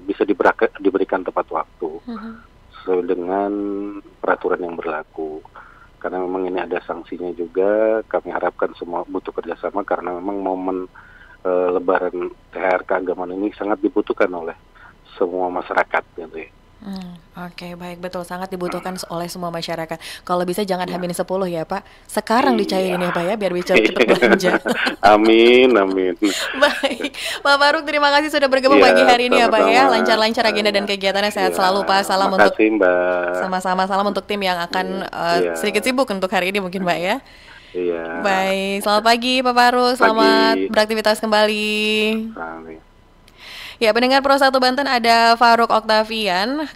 bisa diberikan tepat waktu sesuai dengan peraturan yang berlaku. Karena memang ini ada sanksinya juga, kami harapkan semua butuh kerjasama karena memang momen Lebaran THR keagamaan ini sangat dibutuhkan oleh semua masyarakat gitu ya. Oke, baik, betul, sangat dibutuhkan oleh semua masyarakat. Kalau bisa jangan H-10 ya Pak, sekarang dicairin ya Pak ya, biar bisa cepet belanja. Amin. Baik, Pak Faruk, terima kasih sudah bergabung pagi hari ini ya Pak ya. Lancar-lancar agenda dan kegiatannya, sehat selalu Pak. Salam untuk Mbak. Sama-sama, salam untuk tim yang akan sedikit sibuk untuk hari ini mungkin Mbak ya. Iya. Baik, selamat pagi Pak Faruk, selamat beraktivitas kembali. Amin. Ya, pendengar Pro 1 Banten, ada Faruk Oktavian,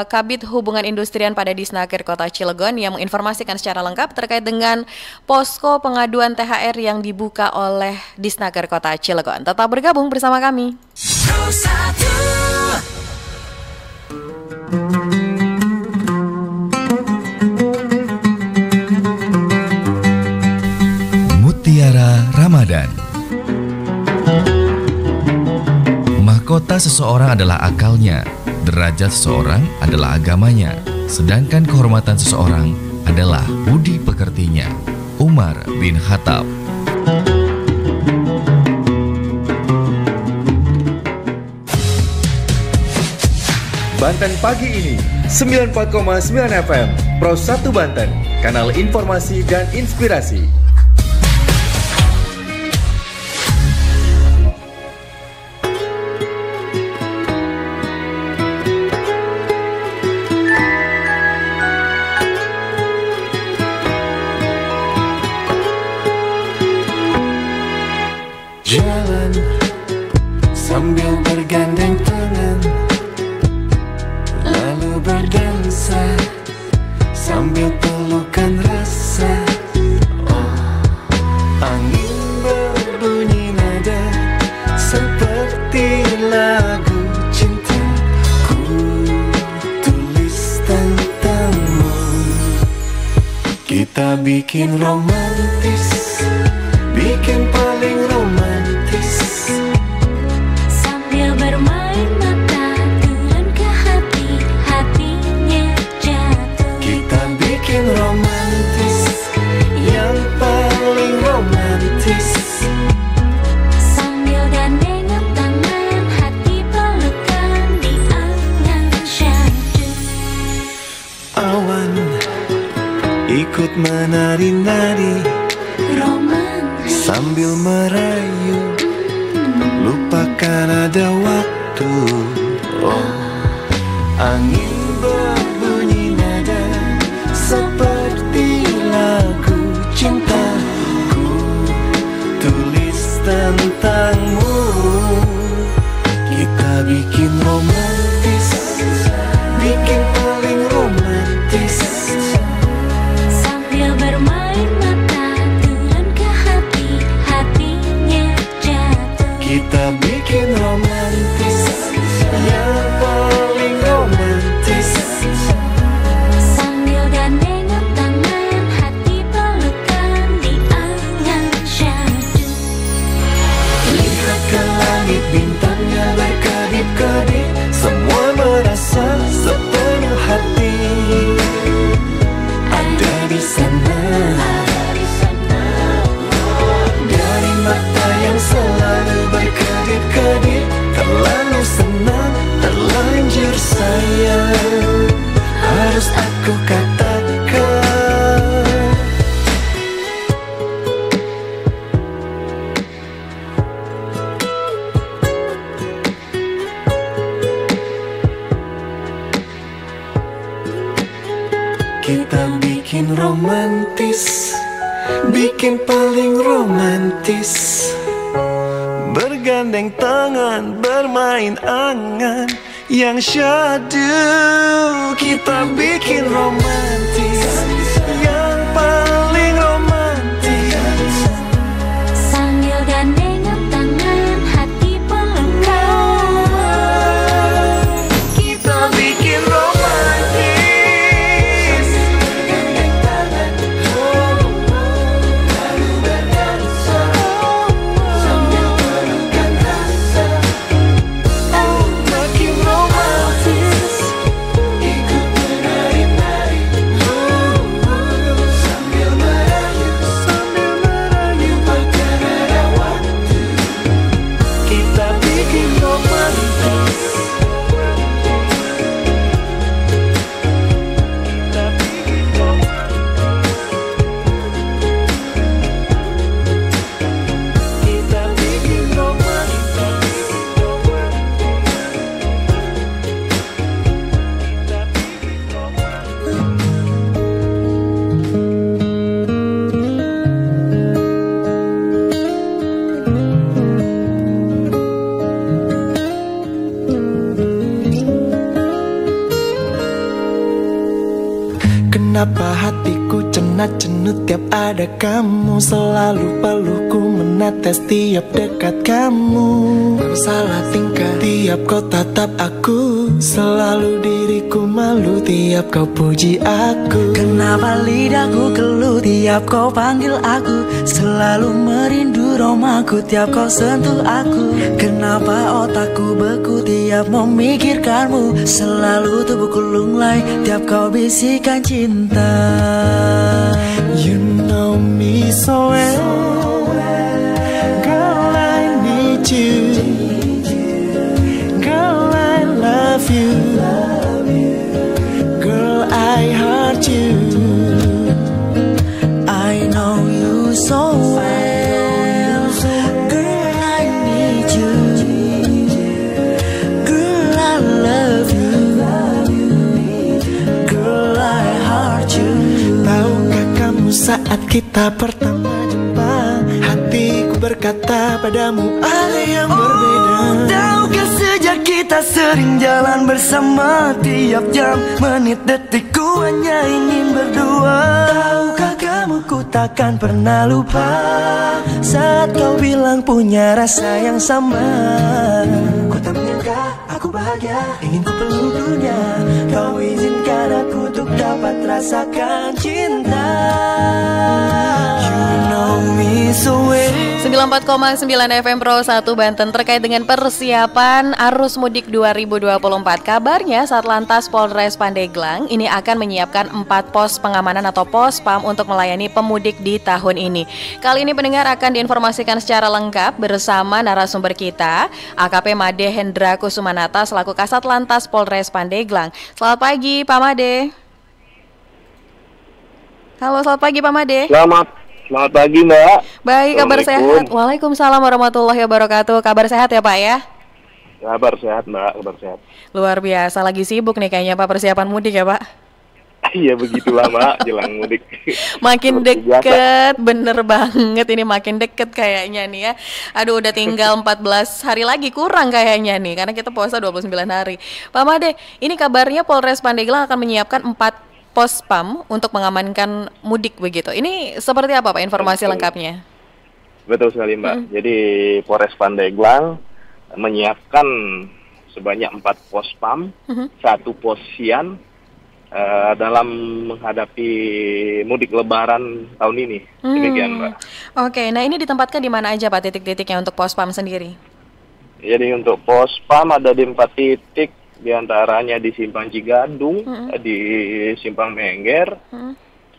Kabid Hubungan Industrian pada Disnaker Kota Cilegon yang menginformasikan secara lengkap terkait dengan posko pengaduan THR yang dibuka oleh Disnaker Kota Cilegon. Tetap bergabung bersama kami. Pro 1. Mutiara Ramadan. Mahkota seseorang adalah akalnya, derajat seseorang adalah agamanya, sedangkan kehormatan seseorang adalah budi pekertinya. Umar bin Khattab. Banten pagi ini 94,9 FM Pro 1 Banten, kanal informasi dan inspirasi. Jalan sambil bergandeng tangan, lalu berdansa sambil pelukan rasa. Oh, angin berbunyi nada seperti lagu cinta. Ku tulis tentangmu, kita bikin romantis, bikin paling romantis. Sambil bermain mata turun ke hati, hatinya jatuh. Kita bikin romantis, yang paling romantis. Sambil gandengan tangan, hati pelukan di angan syahdu. Awan ikut menari-nari, romantis sambil merayu, lupakan ada waktu. Oh, angin berbunyi nada seperti lagu cinta. Ku tulis tentangmu, kita bikin romantis, bikin paling romantis. sambil bermain mata turun ke hati, hatinya jatuh. Kita bikin romantis, yang paling romantis. Sambil gandengan tangan, hati pelukan di angan syahdu. Lihat ke langit, bintangnya berkedip-kedip, semua merasa sepenuh hati. Ada di sana, dari mata yang selalu berkedip-kedip, terlalu senang, terlanjur sayang, harus aku katakan. Kita bikin romantis, bikin paling romantis. Bergandeng tangan, bermain angan yang syahdu. Kita bikin romantis, yang paling romantis. Sambil gandengan tangan, hati pelukan. Kita bikin romantis, bergandeng tangan, lalu berdansa sambil pelukan rasa. Oh, Kenapa hatiku cenat-cenut tiap ada kamu, selalu peluhku menetes tiap dekat kamu. Salah tingkah tiap kau tatap aku, selalu diriku malu tiap kau puji aku. Kenapa lidahku keluh tiap kau panggil aku, selalu merindu romaku tiap kau sentuh aku. Kenapa otakku beku tiap memikirkanmu, selalu tubuhku lunglai tiap kau bisikan cinta. You know me so well, girl I need you, girl I love you, girl I heart you. I know you so well, girl I need you, girl I love you, girl I heart you. Tahukah kamu saat kita pertama jumpa, hatiku berkata padamu ada yang berbeda. Tahukah sejak kita sering jalan bersama, tiap jam, menit, detikku hanya ingin berdua. Tahukah kamu ku takkan pernah lupa saat kau bilang punya rasa yang sama. Ku tak menyangka aku bahagia, ingin ku peluk dunia. Kau izinkan aku untuk dapat rasakan cinta. You know me so well. 94,9 FM Pro 1 Banten terkait dengan persiapan arus mudik 2024. Kabarnya Satlantas Polres Pandeglang ini akan menyiapkan 4 pos pengamanan atau pos PAM untuk melayani pemudik di tahun ini. Kali ini pendengar akan diinformasikan secara lengkap bersama narasumber kita, AKP Made Hendra Kusumanata selaku Kasat Lantas Polres Pandeglang. Selamat pagi Pak Made. Halo, selamat pagi Pak Made. Selamat pagi Mbak. Baik, kabar sehat. Waalaikumsalam warahmatullahi wabarakatuh. Kabar sehat ya Pak ya? Kabar sehat Mbak, kabar sehat. Luar biasa, lagi sibuk nih kayaknya Pak persiapan mudik ya Pak? Iya begitulah Mbak, jelang mudik. Makin deket, bener banget ini makin deket kayaknya nih ya. Aduh udah tinggal 14 hari lagi kurang kayaknya nih, karena kita puasa 29 hari. Pak Made, ini kabarnya Polres Pandeglang akan menyiapkan 4 pos PAM untuk mengamankan mudik begitu. Ini seperti apa Pak informasi lengkapnya? Betul sekali Mbak. Jadi Polres Pandeglang menyiapkan sebanyak 4 pos PAM, 1 pos sian dalam menghadapi mudik Lebaran tahun ini. Demikian Mbak. Oke, nah ini ditempatkan di mana aja Pak titik-titiknya untuk pos PAM sendiri? Jadi untuk pos PAM ada di 4 titik. Di antaranya di Simpang Cigadung, di Simpang Mengger,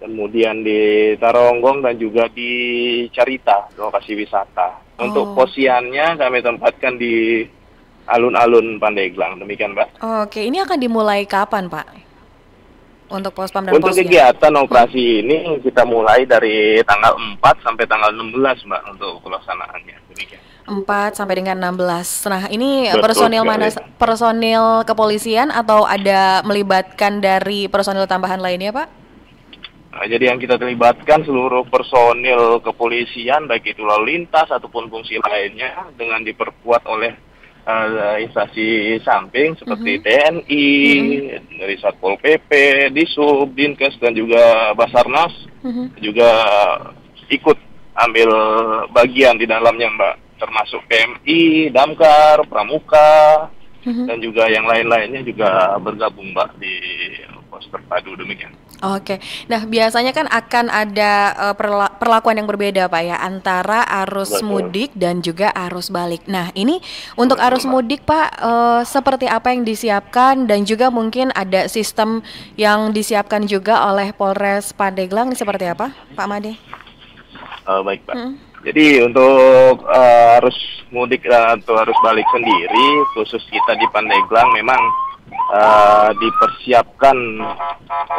kemudian di Taronggong dan juga di Carita, lokasi wisata. Untuk posiannya kami tempatkan di alun-alun Pandeglang, demikian Mbak. Oke, ini akan dimulai kapan Pak? Untuk pos PAM dan untuk kegiatan operasi ini kita mulai dari tanggal 4 sampai tanggal 16 Mbak untuk pelaksanaannya, demikian. 4 sampai dengan 16. Nah, ini Betul personil sekali. mana? Personil kepolisian atau ada melibatkan dari personil tambahan lainnya, Pak? Nah, jadi yang kita terlibatkan seluruh personil kepolisian, baik itu lalu lintas ataupun fungsi lainnya, dengan diperkuat oleh instansi samping seperti TNI, dari Satpol PP, Disub, Dinkes dan juga Basarnas juga ikut ambil bagian di dalamnya Mbak. Termasuk PMI, Damkar, Pramuka, dan juga yang lain-lainnya juga bergabung Mbak di pos terpadu demikian. Oke, nah biasanya kan akan ada perlakuan yang berbeda Pak ya antara arus mudik dan juga arus balik. Nah ini untuk arus mudik Pak seperti apa yang disiapkan dan juga mungkin ada sistem yang disiapkan juga oleh Polres Pandeglang seperti apa Pak Made? Baik Pak. Jadi untuk arus mudik atau arus balik sendiri, khusus kita di Pandeglang memang dipersiapkan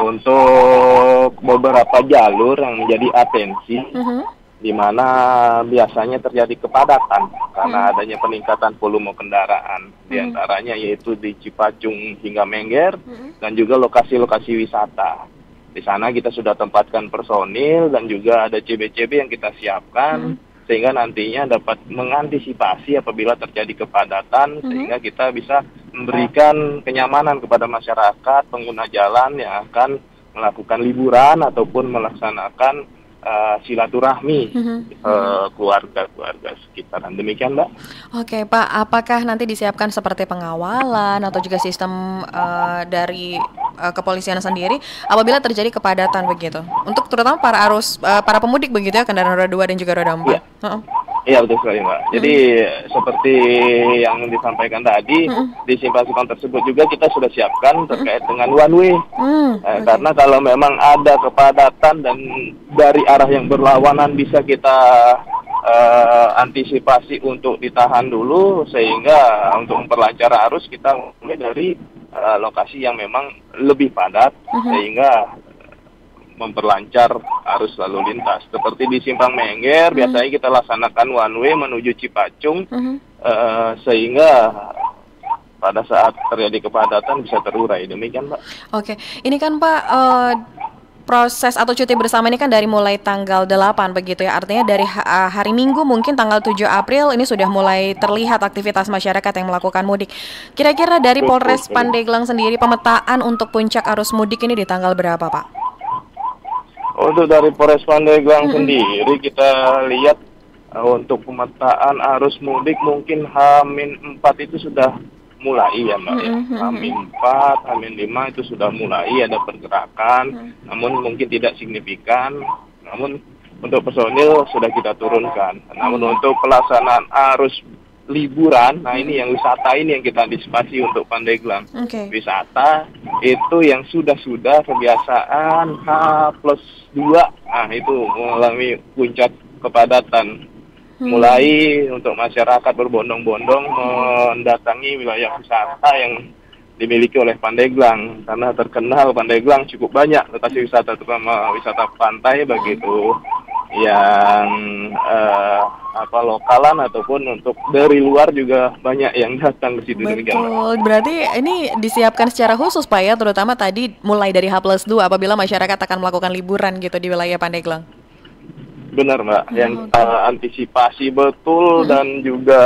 untuk beberapa jalur yang menjadi atensi, di mana biasanya terjadi kepadatan karena adanya peningkatan volume kendaraan, di antaranya yaitu di Cipacung hingga Mengger dan juga lokasi-lokasi wisata. Di sana kita sudah tempatkan personil dan juga ada CB-CB yang kita siapkan sehingga nantinya dapat mengantisipasi apabila terjadi kepadatan sehingga kita bisa memberikan kenyamanan kepada masyarakat pengguna jalan yang akan melakukan liburan ataupun melaksanakan silaturahmi keluarga-keluarga sekitaran. Demikian, Mbak. Oke, Pak, apakah nanti disiapkan seperti pengawalan atau juga sistem dari kepolisian sendiri apabila terjadi kepadatan begitu? Untuk terutama para pemudik begitu ya, kendaraan roda 2 dan juga roda 4. Iya. Iya, betul sekali, Mbak. Jadi seperti yang disampaikan tadi, di simpang-simpang tersebut juga kita sudah siapkan terkait dengan one way. Karena kalau memang ada kepadatan dan dari arah yang berlawanan bisa kita antisipasi untuk ditahan dulu, sehingga untuk memperlancar arus kita mulai dari lokasi yang memang lebih padat, sehingga memperlancar arus lalu lintas. Seperti di Simpang Mengger, biasanya kita laksanakan one way menuju Cipacung, sehingga pada saat terjadi kepadatan bisa terurai. Demikian, Pak. Oke, ini kan Pak, proses atau cuti bersama ini kan dari mulai tanggal 8 begitu ya. Artinya dari hari Minggu mungkin tanggal 7 April ini sudah mulai terlihat aktivitas masyarakat yang melakukan mudik. Kira-kira dari Polres Pandeglang sendiri, pemetaan untuk puncak arus mudik ini di tanggal berapa, Pak? Untuk dari Polres Pandeglang sendiri kita lihat untuk pemetaan arus mudik mungkin H-4 itu sudah mulai ya, Mbak ya. H-4, H-5 itu sudah mulai ada pergerakan, namun mungkin tidak signifikan. Namun untuk personil sudah kita turunkan. Namun untuk pelaksanaan arus liburan, nah ini yang wisata ini yang kita antisipasi untuk Pandeglang. Wisata itu yang sudah kebiasaan H+2, nah itu mengalami puncak kepadatan. Mulai untuk masyarakat berbondong-bondong mendatangi wilayah wisata yang dimiliki oleh Pandeglang, karena terkenal Pandeglang cukup banyak lokasi wisata, terutama wisata pantai begitu yang lokalan ataupun untuk dari luar juga banyak yang datang ke situ. Betul, berarti ini disiapkan secara khusus Pak ya, terutama tadi mulai dari H+2 apabila masyarakat akan melakukan liburan gitu di wilayah Pandeglang. Benar, Mbak, yang antisipasi betul dan juga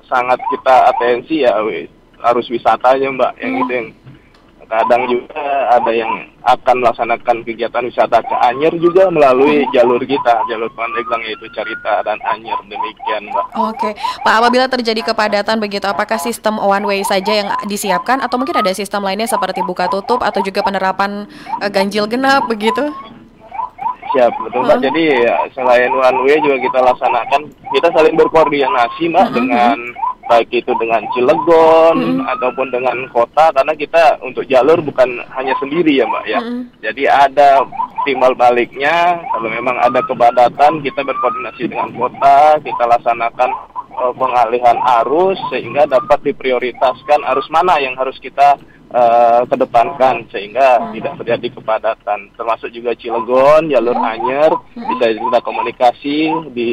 sangat kita atensi ya arus wisatanya, Mbak, yang itu yang kadang juga ada yang akan melaksanakan kegiatan wisata ke Anyer juga melalui jalur kita, jalur Pandeglang, yaitu Carita dan Anyer. Demikian, Mbak. Oke, Pak, apabila terjadi kepadatan begitu, apakah sistem one way saja yang disiapkan atau mungkin ada sistem lainnya seperti buka tutup atau juga penerapan ganjil genap begitu? Siap, betul, Mbak. Jadi selain one way juga kita laksanakan, kita saling berkoordinasi, Mbak, dengan baik itu dengan Cilegon ataupun dengan kota, karena kita untuk jalur bukan hanya sendiri ya, Mbak ya. Jadi ada timbal baliknya, kalau memang ada kepadatan kita berkoordinasi dengan kota, kita laksanakan pengalihan arus sehingga dapat diprioritaskan arus mana yang harus kita kedepankan sehingga tidak terjadi kepadatan, termasuk juga Cilegon, jalur Anyer bisa kita komunikasi di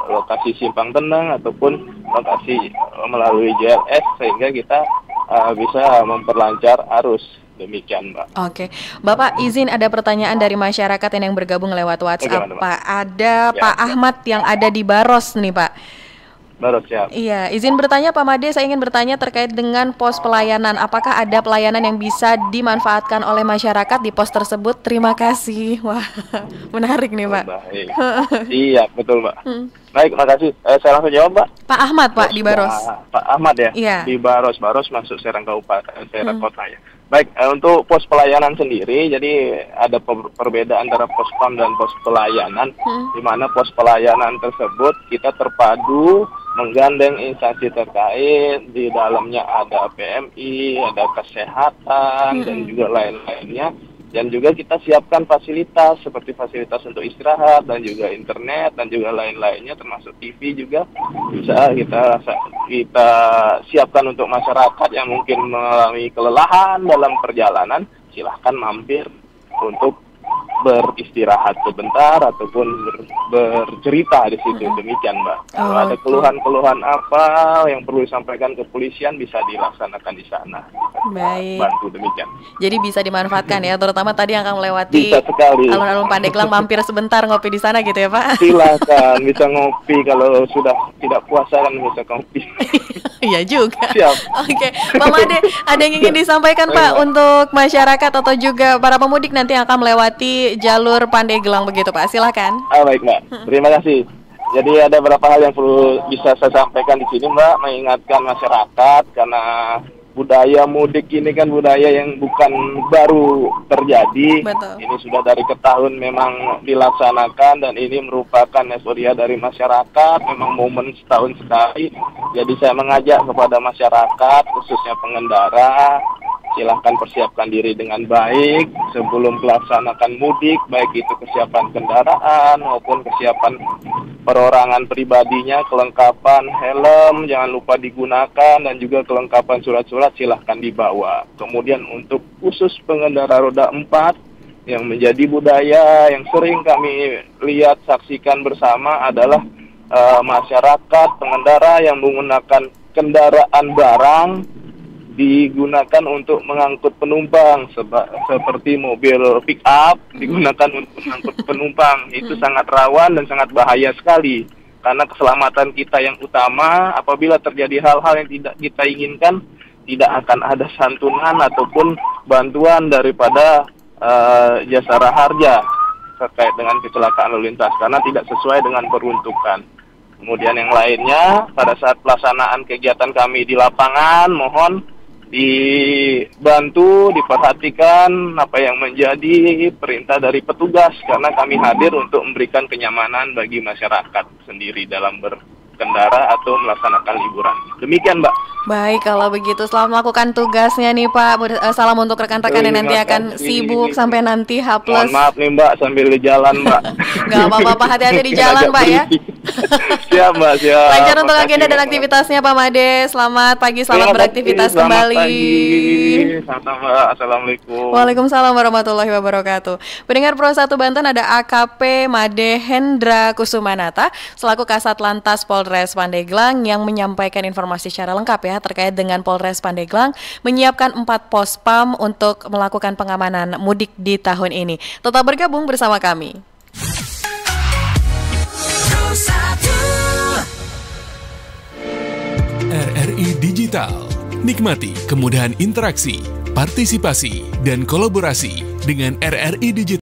lokasi Simpang Tenang ataupun lokasi melalui JLS sehingga kita bisa memperlancar arus. Demikian, Mbak. Oke, Bapak izin ada pertanyaan dari masyarakat yang bergabung lewat WhatsApp, Pak. Ada Pak Ahmad yang ada di Baros nih, Pak. Baru siap. Iya, izin bertanya Pak Made, saya ingin bertanya terkait dengan pos pelayanan. Apakah ada pelayanan yang bisa dimanfaatkan oleh masyarakat di pos tersebut? Terima kasih. Wah, menarik nih, Pak. Baik. Iya, betul, Mbak. Baik, makasih. Saya langsung jawab, Mbak. Pak Ahmad, Pak, di Baros. Pak Ahmad ya? Iya. Di Baros masuk Serang Kabupaten, Serang Kota ya. Baik, untuk pos pelayanan sendiri, jadi ada perbedaan antara pos PAM dan pos pelayanan, di mana pos pelayanan tersebut kita terpadu menggandeng instansi terkait, di dalamnya ada PMI, ada kesehatan, dan juga lain-lainnya. Dan juga kita siapkan fasilitas seperti fasilitas untuk istirahat dan juga internet dan juga lain-lainnya, termasuk TV juga bisa kita siapkan untuk masyarakat yang mungkin mengalami kelelahan dalam perjalanan. Silahkan mampir untuk beristirahat sebentar ataupun bercerita di situ. Demikian, Mbak. Kalau ada keluhan-keluhan apa yang perlu disampaikan ke kepolisian bisa dilaksanakan di sana. Baik. Bantu demikian. Jadi bisa dimanfaatkan ya, terutama tadi yang akan melewati alun-alun Pandeglang, mampir sebentar ngopi di sana gitu ya, Pak. Silakan, bisa ngopi kalau sudah tidak puasa kan bisa ngopi. Iya juga. Siap. Oke, Pak Made, ada yang ingin disampaikan Pak untuk masyarakat atau juga para pemudik nanti yang akan melewati jalur Pandeglang begitu Pak? Silakan. Baik Mbak, terima kasih. Jadi ada beberapa hal yang perlu bisa saya sampaikan di sini Mbak, mengingatkan masyarakat karena budaya mudik ini kan budaya yang bukan baru terjadi. Betul. Ini sudah dari ke tahun memang dilaksanakan dan ini merupakan euforia dari masyarakat, memang momen setahun sekali. Jadi saya mengajak kepada masyarakat, khususnya pengendara, silahkan persiapkan diri dengan baik sebelum melaksanakan mudik, baik itu kesiapan kendaraan maupun kesiapan perorangan pribadinya, kelengkapan helm jangan lupa digunakan dan juga kelengkapan surat-surat silahkan dibawa. Kemudian untuk khusus pengendara roda 4 yang menjadi budaya yang sering kami lihat saksikan bersama adalah masyarakat pengendara yang menggunakan kendaraan barang digunakan untuk mengangkut penumpang seperti mobil pick up digunakan untuk mengangkut penumpang. Itu sangat rawan dan sangat bahaya sekali karena keselamatan kita yang utama. Apabila terjadi hal-hal yang tidak kita inginkan, tidak akan ada santunan ataupun bantuan daripada jasara harja terkait dengan kecelakaan lalu lintas karena tidak sesuai dengan peruntukan. Kemudian yang lainnya, pada saat pelaksanaan kegiatan kami di lapangan, mohon dibantu, diperhatikan apa yang menjadi perintah dari petugas karena kami hadir untuk memberikan kenyamanan bagi masyarakat sendiri dalam berkendara atau melaksanakan liburan. Demikian Mbak. Baik, kalau begitu selamat melakukan tugasnya nih Pak. Salam untuk rekan-rekan yang nanti akan sibuk sampai nanti H+. Mohon maaf nih Mbak, sambil di jalan Mbak. Gak apa-apa, hati-hati di jalan Pak ya. Siap Mbak, siap. Lancar untuk agenda dan aktivitasnya Pak Made. Selamat pagi, selamat beraktivitas kembali. Selamat pagi. Sama-sama. Assalamualaikum. Waalaikumsalam warahmatullahi wabarakatuh. Pendengar Pro 1 Banten, ada AKP Made Hendra Kusumanata selaku Kasat Lantas Polres Pandeglang yang menyampaikan informasi secara lengkap ya terkait dengan Polres Pandeglang menyiapkan 4 pos PAM untuk melakukan pengamanan mudik di tahun ini. Tetap bergabung bersama kami. RRI Digital. Nikmati kemudahan interaksi, partisipasi, dan kolaborasi dengan RRI Digital.